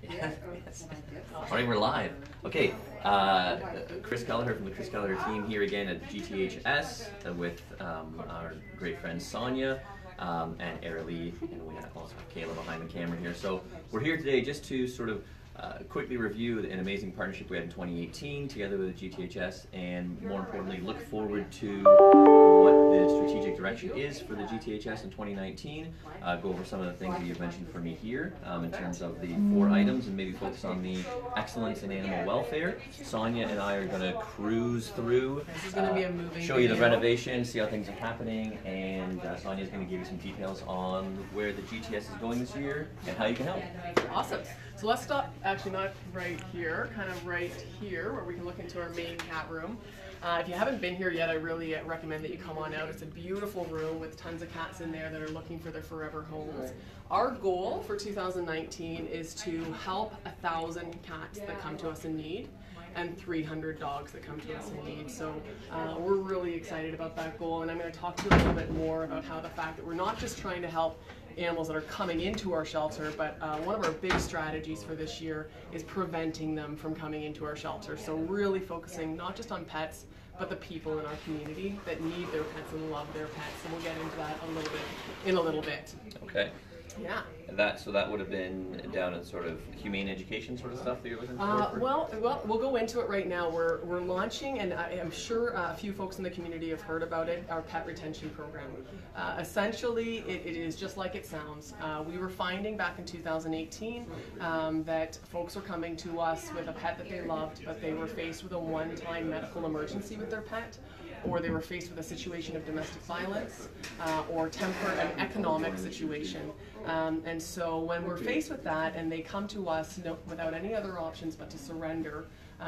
Yes. All right, we're live. Okay, Chris Kelleher from the Chris Kelleher team here again at GTHS with our great friend Sonia and Lee, and we also have Kayla behind the camera here. So we're here today just to sort of quickly review an amazing partnership we had in 2018 together with the GTHS, and more importantly, look forward to what the strategic direction is for the GTHS in 2019. Go over some of the things that you've mentioned for me here in terms of the 4 items, and maybe focus on the excellence in animal welfare. Sonia and I are going to cruise through, this is going to be a moving show you the renovation, see how things are happening, and Sonia is going to give you some details on where the GTS is going this year and how you can help. Awesome. So let's stop, actually not right here, kind of right here where we can look into our main cat room. If you haven't been here yet, I really recommend that you come on out. It's a beautiful room with tons of cats in there that are looking for their forever homes. Our goal for 2019 is to help 1,000 cats that come to us in need and 300 dogs that come to us in need. So we're really excited about that goal, and I'm going to talk to you a little bit more about how the fact that we're not just trying to help animals that are coming into our shelter, but one of our big strategies for this year is preventing them from coming into our shelter. So really focusing not just on pets, but the people in our community that need their pets and love their pets. And we'll get into that in a little bit. Okay. Yeah. So that would have been down in sort of humane education sort of stuff that you're looking for? Well, we'll go into it right now. We're launching, and I'm sure a few folks in the community have heard about it, our pet retention program. Essentially, it is just like it sounds. We were finding back in 2018 that folks were coming to us with a pet that they loved, but they were faced with a one-time medical emergency with their pet, or they were faced with a situation of domestic violence, or temporary an economic situation. And so when we're faced with that and they come to us without any other options but to surrender,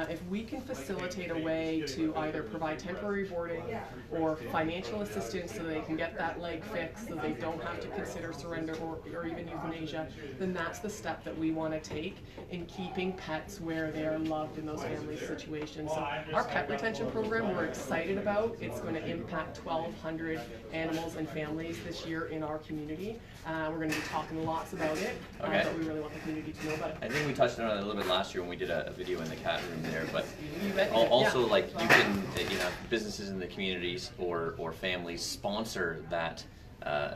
if we can facilitate a way to either provide temporary boarding or financial assistance so they can get that leg fixed, so they don't have to consider surrender or even euthanasia, then that's the step that we want to take in keeping pets where they are loved in those family situations. So our pet retention program we're excited about. It's going to impact 1,200 animals and families this year in our community. We're going to be talking lots about it, but we really want the community to know about it. I think we touched on it a little bit last year when we did a video in the cat room there, but also like you can, businesses in the communities or families sponsor that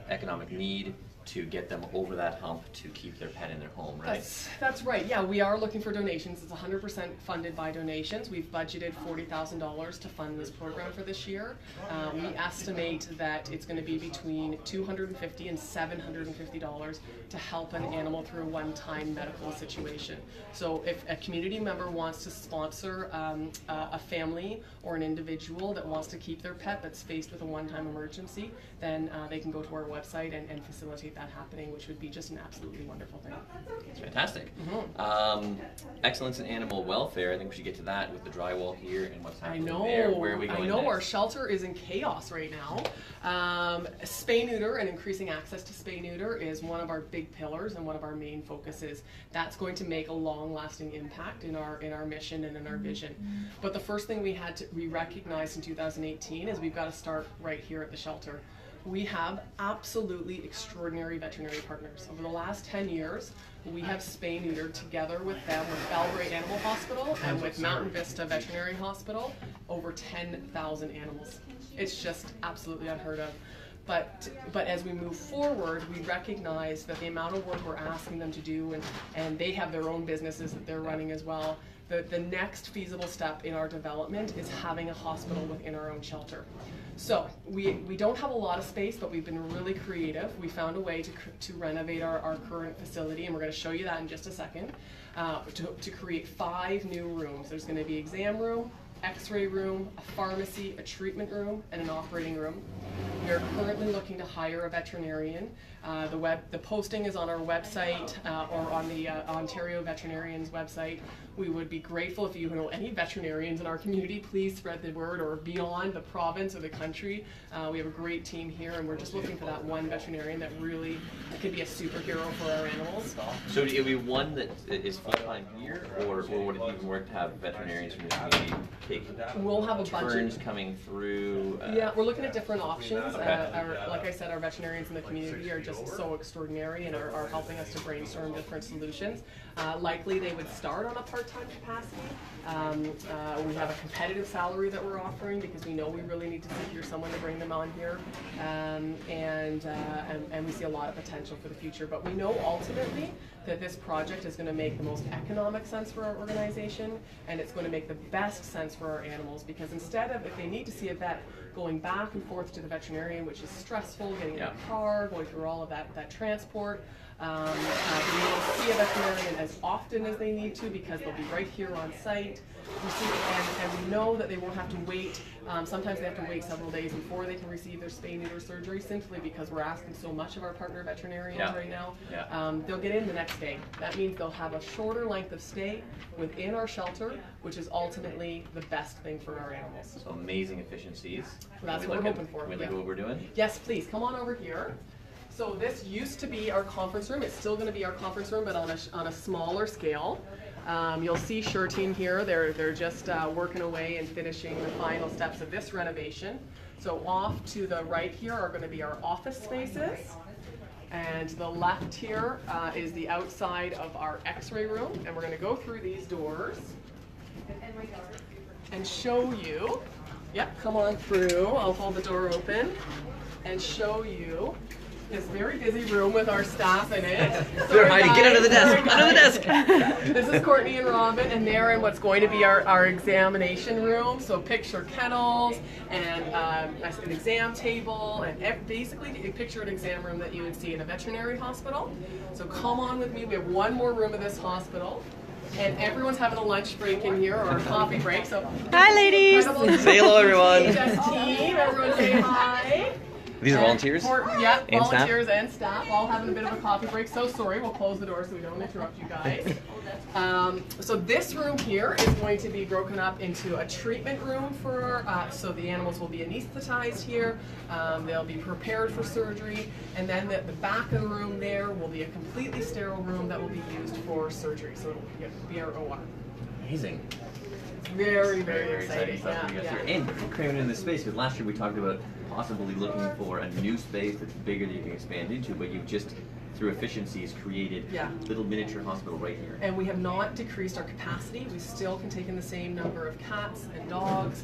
economic need to get them over that hump to keep their pet in their home, right? That's right. Yeah, we are looking for donations. It's 100% funded by donations. We've budgeted $40,000 to fund this program for this year. We estimate that it's going to be between $250 and $750 to help an animal through a one-time medical situation. So if a community member wants to sponsor a family or an individual that wants to keep their pet that's faced with a one-time emergency, then they can go to our website and facilitate that happening, which would be just an absolutely wonderful thing. It's fantastic. Mm-hmm. Excellence in animal welfare. I think we should get to that with the drywall here and what's happening there. Where are we going next? Our shelter is in chaos right now. Spay-neuter and increasing access to spay-neuter is one of our big pillars and one of our main focuses. That's going to make a long-lasting impact in our mission and in our vision. But the first thing we recognized in 2018 is we've got to start right here at the shelter. We have absolutely extraordinary veterinary partners. Over the last 10 years, we have spay-neutered together with them, with Belgrade Animal Hospital and with Mountain Vista Veterinary Hospital, over 10,000 animals. It's just absolutely unheard of. But as we move forward, we recognize that the amount of work we're asking them to do, and they have their own businesses that they're running as well, the next feasible step in our development is having a hospital within our own shelter. So we don't have a lot of space, but we've been really creative. We found a way to renovate our current facility, and we're going to show you that in just a second, to create 5 new rooms. There's going to be exam room, x-ray room, a pharmacy, a treatment room, and an operating room. We are currently looking to hire a veterinarian. The posting is on our website or on the Ontario Veterinarians website. We would be grateful if you know any veterinarians in our community, please spread the word, or beyond the province or the country. We have a great team here, and we're just looking for that one veterinarian that really could be a superhero for our animals. So would it be one that is full-time here, or would it even work to have veterinarians from the community take we'll have a turns coming through? Yeah, we're looking at different options. Like I said, our veterinarians in the community are just just so extraordinary and are helping us to brainstorm different solutions. Likely they would start on a part-time capacity. We have a competitive salary that we're offering because we know we really need to secure someone to bring them on here, and we see a lot of potential for the future. But we know ultimately that this project is going to make the most economic sense for our organization, and it's going to make the best sense for our animals, because instead of, if they need to see a vet, going back and forth to the veterinarian, which is stressful, getting in a car, going through all of that transport, being able to see a veterinarian as often as they need to because they'll be right here on site. And we know that they won't have to wait. Sometimes they have to wait several days before they can receive their spay-neuter surgery, simply because we're asking so much of our partner veterinarians right now. They'll get in the next day. That means they'll have a shorter length of stay within our shelter, which is ultimately the best thing for our animals. So amazing efficiencies. That's what we're hoping for. Can we look at what we're doing? Yes, please. Come on over here. So this used to be our conference room. It's still going to be our conference room, but on a smaller scale. You'll see Sure Team here. They're just working away and finishing the final steps of this renovation. So off to the right here are going to be our office spaces. And to the left here is the outside of our x-ray room. And we're going to go through these doors and show you. Yep, come on through. I'll hold the door open and show you this very busy room with our staff in it. Sorry, Heidi, get under the desk. Under the desk. This is Courtney and Robin, and they're in what's going to be our examination room. So picture kennels and an exam table, and basically picture an exam room that you would see in a veterinary hospital. So come on with me. We have one more room of this hospital. And everyone's having a lunch break in here, or a coffee break. So hi, ladies. Say hello, everyone. GTHS team, everyone say hi. These are volunteers? Yeah, and volunteers staff? and staff, all having a bit of a coffee break. So sorry, we'll close the door so we don't interrupt you guys. So this room here is going to be broken up into a treatment room for, so the animals will be anesthetized here. They'll be prepared for surgery. And then the back of the room there will be a completely sterile room that will be used for surgery. So it'll be our OR. Amazing. Very, very exciting. Stuff for you guys here. And cramming in this space, because last year we talked about possibly looking for a new space that's bigger that you can expand into, but you've just, through efficiencies, created a little miniature hospital right here. And we have not decreased our capacity. We still can take in the same number of cats and dogs.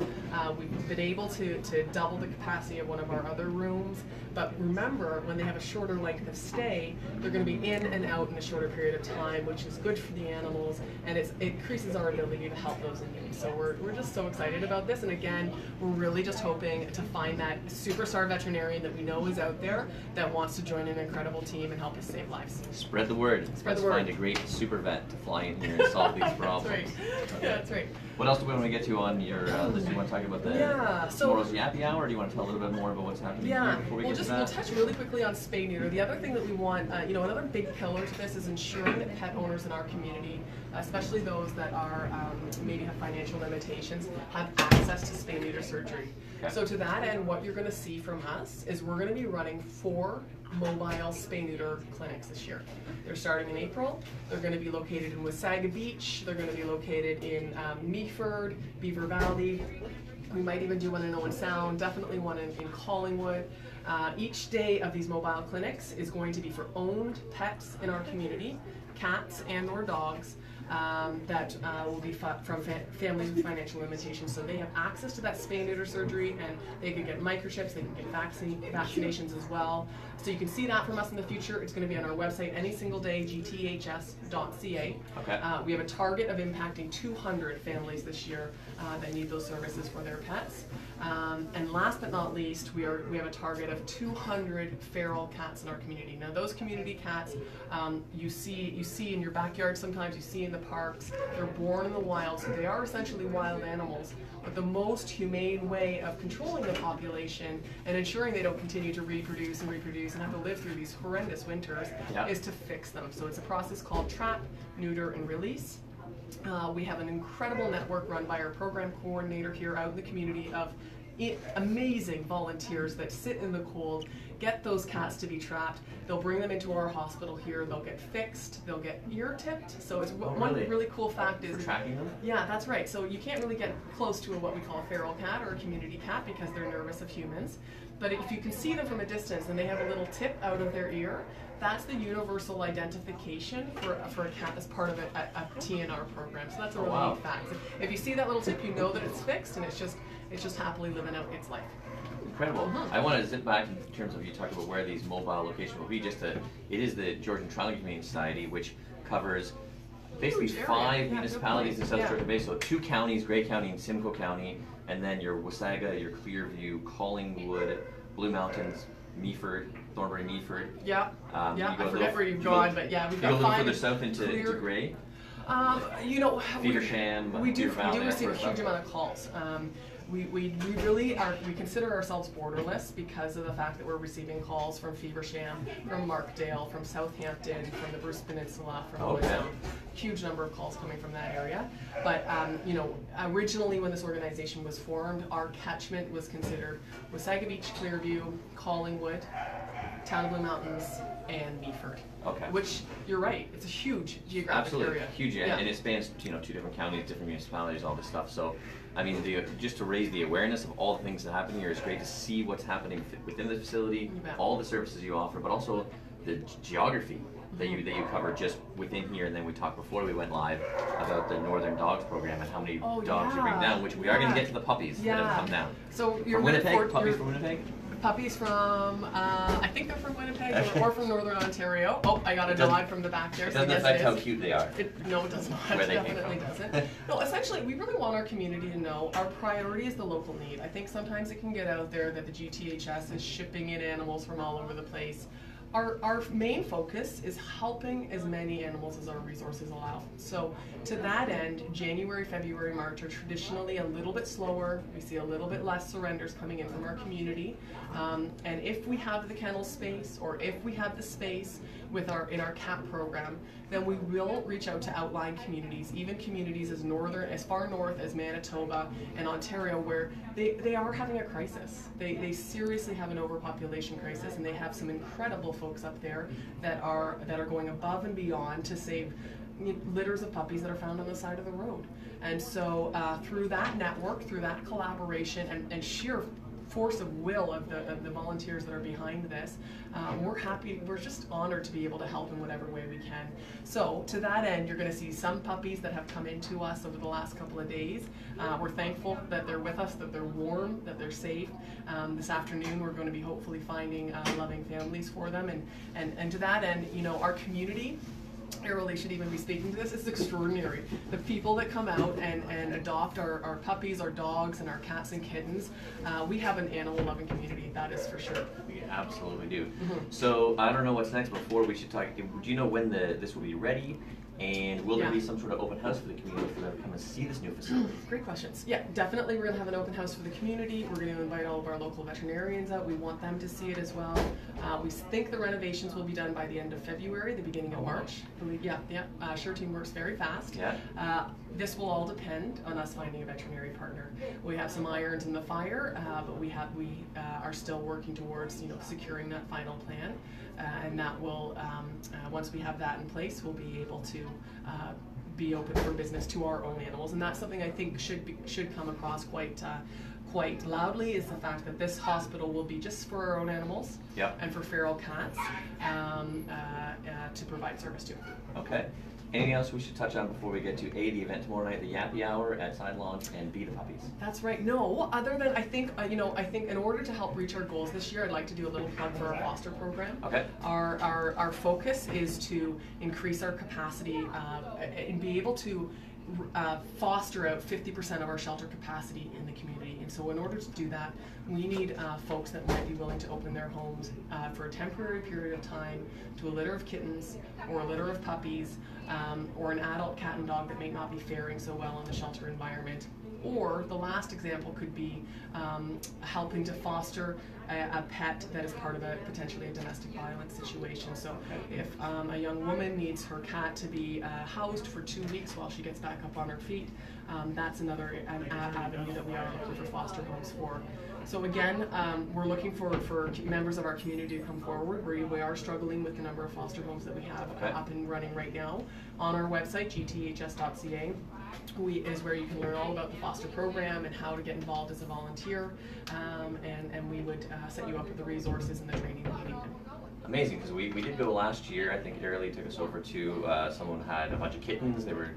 We've been able to double the capacity of one of our other rooms. But remember, when they have a shorter length of stay, they're going to be in and out in a shorter period of time, which is good for the animals, and it increases our ability to help those in need. So we're just so excited about this. And again, we're really just hoping to find that superstar veterinarian that we know is out there that wants to join an incredible team and help us save lives. Spread the word. Spread the word. word. Find a great super vet to fly in here and solve these problems. That's right. Okay. Yeah, that's right. What else do we want to get to on your list? Do you want to talk about tomorrow's Yappy Hour, or do you want to tell a little bit more about what's happening here before we get to that? We'll touch really quickly on spay neuter. The other thing that we want, another big pillar to this is ensuring that pet owners in our community, especially those that are maybe have financial limitations, have access to spay neuter surgery. Okay. So to that end, what you're going to see from us is we're going to be running 4 mobile spay neuter clinics this year. They're starting in April. They're going to be located in Wasaga Beach. They're going to be located in Meaford, Beaver Valley. We might even do one in Owen Sound, definitely one in Collingwood. Each day of these mobile clinics is going to be for owned pets in our community, cats and or dogs, that will be from families with financial limitations. So they have access to that spay neuter surgery, and they can get microchips, they can get vaccinations as well. So you can see that from us in the future. It's going to be on our website any single day, gths.ca. Okay. We have a target of impacting 200 families this year that need those services for their pets. And last but not least, we have a target of 200 feral cats in our community. Now those community cats you see in your backyard sometimes, you see in the parks. They're born in the wild, so they are essentially wild animals. But the most humane way of controlling the population and ensuring they don't continue to reproduce and have to live through these horrendous winters is to fix them. So it's a process called trap, neuter, and release. We have an incredible network run by our program coordinator here out in the community of amazing volunteers that sit in the cold, get those cats to be trapped. They'll bring them into our hospital here. They'll get fixed. They'll get ear tipped. So it's one really cool fact is for tracking them. Yeah, that's right. So you can't really get close to what we call a feral cat or a community cat because they're nervous of humans. But if you can see them from a distance and they have a little tip out of their ear, that's the universal identification for a cat that's part of a TNR program. So that's a really neat fact. If you see that little tip, you know that it's fixed and it's just happily living out its life. Incredible. I want to zip back in terms of you talked about where these mobile locations will be. It is the Georgian Trilingual Community Society, which covers basically 5 municipalities in South Georgia Bay. So 2 counties, Grey County and Simcoe County, and then your Wasaga, your Clearview, Collingwood, Blue Mountains, Meaford, Thornbury, Meaford. I forget where you've gone, but yeah, we've got 5. You go a little further south into Grey. Feversham, we do receive a huge amount of calls. We really are, we consider ourselves borderless because of the fact that we're receiving calls from Feversham, from Markdale, from Southampton, from the Bruce Peninsula, from Woodstown. Huge number of calls coming from that area. But originally when this organization was formed, our catchment was considered Wasaga Beach, Clearview, Collingwood, Town of Blue Mountains, and Meaford. Which, you're right, it's a huge geographic area. Huge, and it spans 2 different counties, different municipalities, all this stuff. So, I mean, just to raise the awareness of all the things that happen here, it's great to see what's happening within the facility, all the services you offer, but also the geography that you cover just within here. And then we talked before we went live about the Northern Dogs program and how many dogs you bring down, which we are going to get to the puppies that have come down. So you're from Winnipeg, puppies from Winnipeg? Puppies from, I think they're from Winnipeg or from Northern Ontario. Oh, I got a nod from the back there. It doesn't affect how cute they are. No, it does not. It definitely doesn't. No, essentially, we really want our community to know our priority is the local need. I think sometimes it can get out there that the GTHS is shipping in animals from all over the place. Our main focus is helping as many animals as our resources allow. So to that end, January, February, March are traditionally a little bit slower. We see a little bit less surrenders coming in from our community. And if we have the kennel space or if we have the space in our CAP program, then we will reach out to outlying communities, even communities as far north as Manitoba and Ontario, where they are having a crisis. They seriously have an overpopulation crisis, and they have some incredible folks up there that are going above and beyond to save litters of puppies that are found on the side of the road. And so through that network, through that collaboration and sheer force of will of the volunteers that are behind this, we're just honored to be able to help in whatever way we can. So to that end, you're going to see some puppies that have come into us over the last couple of days. We're thankful that they're with us, that they're warm, that they're safe. This afternoon we're going to be hopefully finding loving families for them, and to that end, our community, Errol should even be speaking to this. It's extraordinary. The people that come out and adopt our puppies, our dogs, and our cats and kittens. We have an animal-loving community, that is for sure. We absolutely do. So I don't know what's next. Before we should talk, do you know when this will be ready? And will there be some sort of open house for the community for them to come and see this new facility? Great questions. Yeah, definitely we're going to have an open house for the community. We're going to invite all of our local veterinarians out. We want them to see it as well. We think the renovations will be done by the end of February, the beginning of March. Sure team works very fast. This will all depend on us finding a veterinary partner. We have some irons in the fire, but we are still working towards securing that final plan. And that will, once we have that in place, we'll be able to be open for business to our own animals. And that's something I think should come across quite loudly, is the fact that this hospital will be just for our own animals and for feral cats to provide service to. Okay. Anything else we should touch on before we get to A, the event tomorrow night, the Yappy Hour at Side Launch, and B, the puppies? That's right. No, other than I think in order to help reach our goals this year, I'd like to do a little plug for our foster program. Okay. Our focus is to increase our capacity and be able to foster out 50% of our shelter capacity in the community. And so in order to do that, we need folks that might be willing to open their homes for a temporary period of time to a litter of kittens or a litter of puppies or an adult cat and dog that may not be faring so well in the shelter environment. Or the last example could be helping to foster a pet that is part of potentially a domestic violence situation. So if a young woman needs her cat to be housed for 2 weeks while she gets back up on her feet, that's another avenue that we are looking for foster homes for. So again, we're looking for members of our community to come forward. We are struggling with the number of foster homes that we have up and running right now. On our website, gths.ca, is where you can learn all about the foster program and how to get involved as a volunteer, and we would set you up with the resources and the training that you need. Amazing, because we did go last year. I think Ariel took us over to someone had a bunch of kittens. They were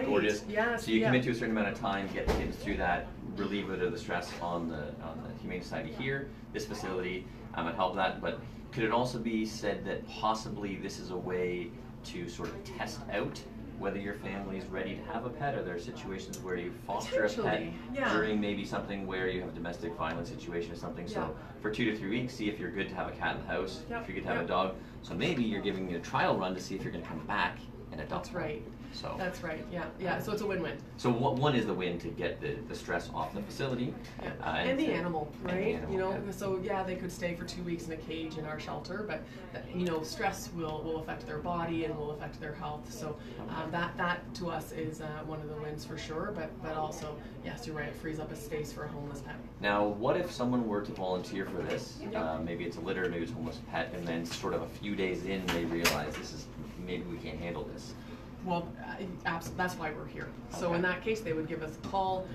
gorgeous. Yes, so you commit to a certain amount of time, get the kids through that, relieve a bit of the stress on the Humane Society here, this facility, and help that. But could it also be said that possibly this is a way to sort of test out whether your family is ready to have a pet? Are there situations where you foster a pet during maybe something where you have a domestic violence situation or something? So for 2 to 3 weeks, see if you're good to have a cat in the house, if you're good to have a dog. So maybe you're giving it a trial run to see if you're going to come back and adopt. That's right. So that's right. Yeah. So it's a win-win. So one is the win to get the stress off the facility, and the animal, right? And the animal, you know, so they could stay for 2 weeks in a cage in our shelter, but you know, stress will affect their body and will affect their health. So that to us is one of the wins for sure. But also, yes, you're right. It frees up a space for a homeless pet. Now, what if someone were to volunteer for this? Maybe it's a litter, maybe it's a homeless pet, and then sort of a few days in, they realize maybe we can't handle this. Well, that's why we're here. So in that case, they would give us a call.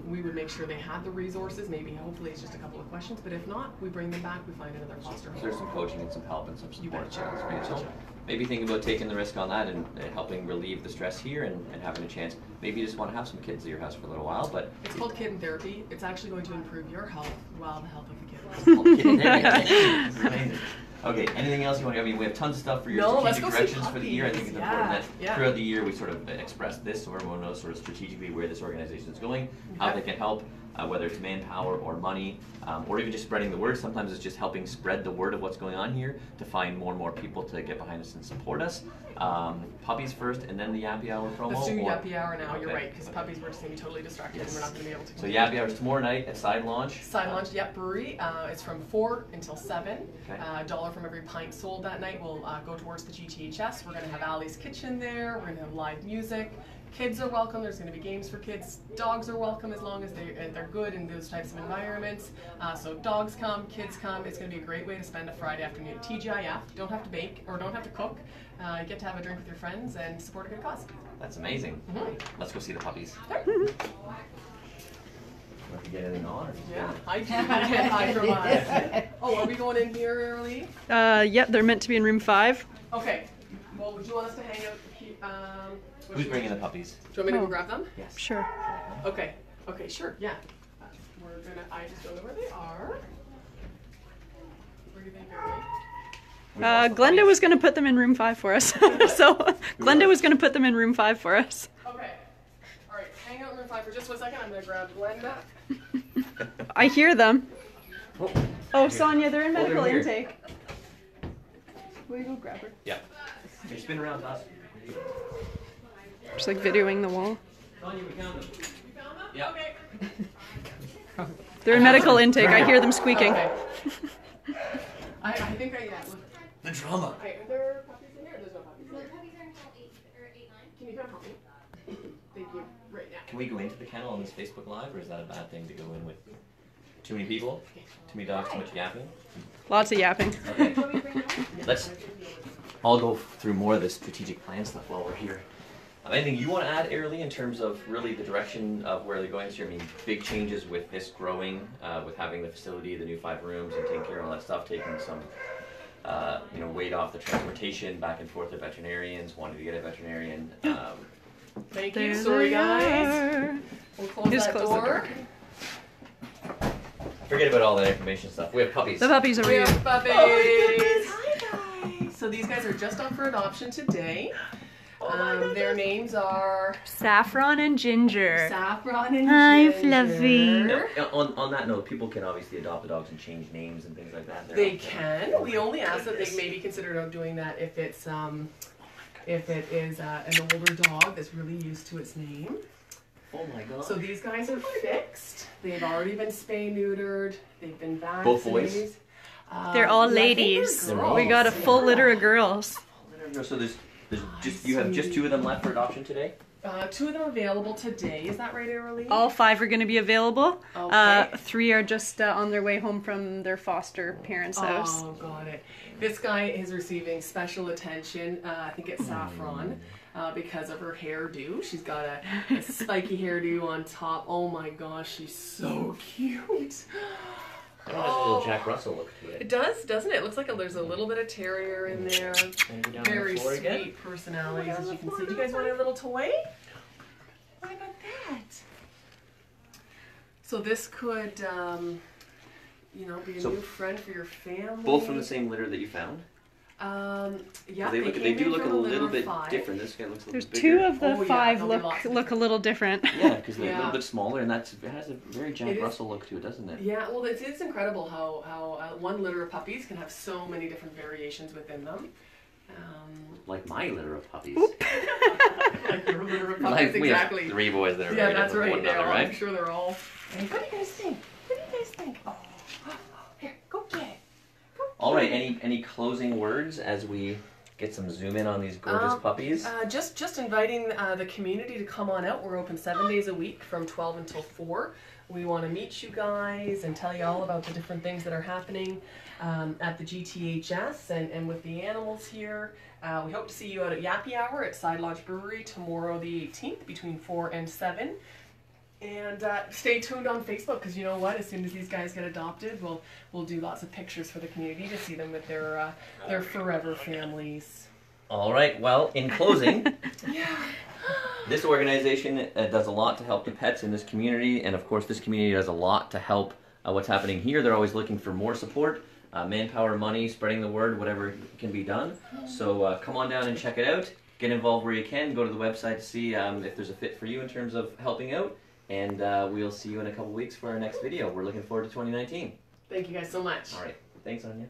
We would make sure they had the resources. Maybe, hopefully, it's just a couple of questions. But if not, we bring them back. We find another foster home. There's some coaching and some help and some support. You betcha. Right? So maybe think about taking the risk on that and helping relieve the stress here and having a chance. Maybe you just want to have some kids at your house for a little while. But it's called kitten therapy. It's actually going to improve your health while the health of the kids. Kitten therapy. This is amazing. Okay, anything else you want to? I mean, we have tons of stuff for your strategic directions for the year. I think it's important that throughout the year we sort of express this so everyone knows sort of strategically where this organization is going, how they can help, whether it's manpower or money, or even just spreading the word. Sometimes it's just helping spread the word of what's going on here to find more and more people to get behind us and support us. Puppies first, and then the Yappy Hour promo? Let's do Yappy Hour now, you're right, because puppies we're just going to be totally distracted and we're not going to be able to. So Yappy Hour is tomorrow night at Side Launch. Side Launch, Brewery. It's from 4 until 7. $1 from every pint sold that night will go towards the GTHS. We're going to have Allie's Kitchen there. We're going to have live music. Kids are welcome. There's going to be games for kids. Dogs are welcome as long as they're good in those types of environments. So dogs come, kids come. It's going to be a great way to spend a Friday afternoon. TGIF. Don't have to bake or don't have to cook. You get to have a drink with your friends and support a good cause. That's amazing. Let's go see the puppies. Want to get anything on? I can't hide from us. Oh, are we going in here early? Yep, they're meant to be in room 5. Okay. Well, would you want us to hang out? Who's bringing the puppies? Do you want me to go grab them? Yes. Sure. Okay. Okay, sure. Yeah. I just don't know where they are. Where do you think they're going? Glenda was going to put them in room 5 for us. So Glenda was going to put them in room 5 for us. Okay. All right. Hang out in room 5 for just 1 second. I'm going to grab Glenda. I hear them. Oh, Sonia, they're in medical intake. Will you go grab her? Yeah. Can you spin around to us? Just like videoing the wall. Sonia, we found them. You found them? Yeah. Okay. They're in medical intake. I hear them squeaking. Okay. I think The drama. Are there puppies in here? There's no puppies in The here. puppies are until 8 or 8, 9. Can you come help me? Thank you. Right now. Can we go into the kennel on this Facebook Live, or is that a bad thing to go in with too many people? Too many dogs, too much yapping? Lots of yapping. Okay. Let's all go through more of the strategic plan stuff while we're here. Anything you want to add, Airly, in terms of really the direction of where they're going this year? I mean, big changes with this growing, with having the facility, the new 5 rooms, and taking care of all that stuff, taking some weight off the transportation back and forth to veterinarians, wanting to get a veterinarian. Thank you. Sorry, guys. We'll close that door. Forget about all that information stuff. We have puppies. The puppies are We here. have puppies. Oh, goodness. Hi, guys. So these guys are just up for adoption today. Their names are Saffron and Ginger. Saffron and Hi, Ginger. Fluffy. On that note, people can obviously adopt the dogs and change names and things like that. They can. We only ask that they maybe consider doing that if it's if it is an older dog that's really used to its name. Oh my god. So these guys are fixed. They've already been spay-neutered. They've been vaccinated. Both boys? They're all yeah, I think ladies. they're girls. We got a full litter of girls. So there's just you have just 2 of them left for adoption today? 2 of them available today. Is that right, Aralee? All 5 are going to be available. Okay. 3 are just on their way home from their foster parents' house. Oh, got it. This guy is receiving special attention. I think it's Saffron. Because of her hairdo. She's got a spiky hairdo on top. Oh my gosh, she's so cute. It has a little Jack Russell look to it. It does, doesn't it? It looks like there's a little bit of terrier in there. Very sweet again. personalities, as you can see. Do you guys want a little toy? What about that? So this could, you know, be a new friend for your family. Both from the same litter that you found? Yeah, they do look a little bit different. This guy looks a little bit bigger. bigger. 2 of the 5 look a little different. Yeah, because they're a little bit smaller, and it has a very Jack Russell look to it, doesn't it? Yeah, well, it's incredible how one litter of puppies can have so many different variations within them. Like my litter of puppies. Like your litter of puppies, we exactly. have 3 boys that are yeah, very that's different right. from one another, I'm right? sure they're all. Hey, what do you guys think? What do you guys think? Oh, here, go get it. All right. Any closing words as we get some zoom in on these gorgeous puppies? Just inviting the community to come on out. We're open 7 days a week from 12 until 4. We want to meet you guys and tell you all about the different things that are happening at the GTHS and with the animals here. We hope to see you out at Yappy Hour at Side Lodge Brewery tomorrow the 18th between 4 and 7. And stay tuned on Facebook, because you know what? As soon as these guys get adopted, we'll do lots of pictures for the community to see them with their forever families. All right. Well, in closing, this organization does a lot to help the pets in this community, and of course, this community does a lot to help what's happening here. They're always looking for more support, manpower, money, spreading the word, whatever can be done. So come on down and check it out. Get involved where you can. Go to the website to see if there's a fit for you in terms of helping out. And we'll see you in a couple weeks for our next video. We're looking forward to 2019. Thank you guys so much. All right. Thanks, Anya.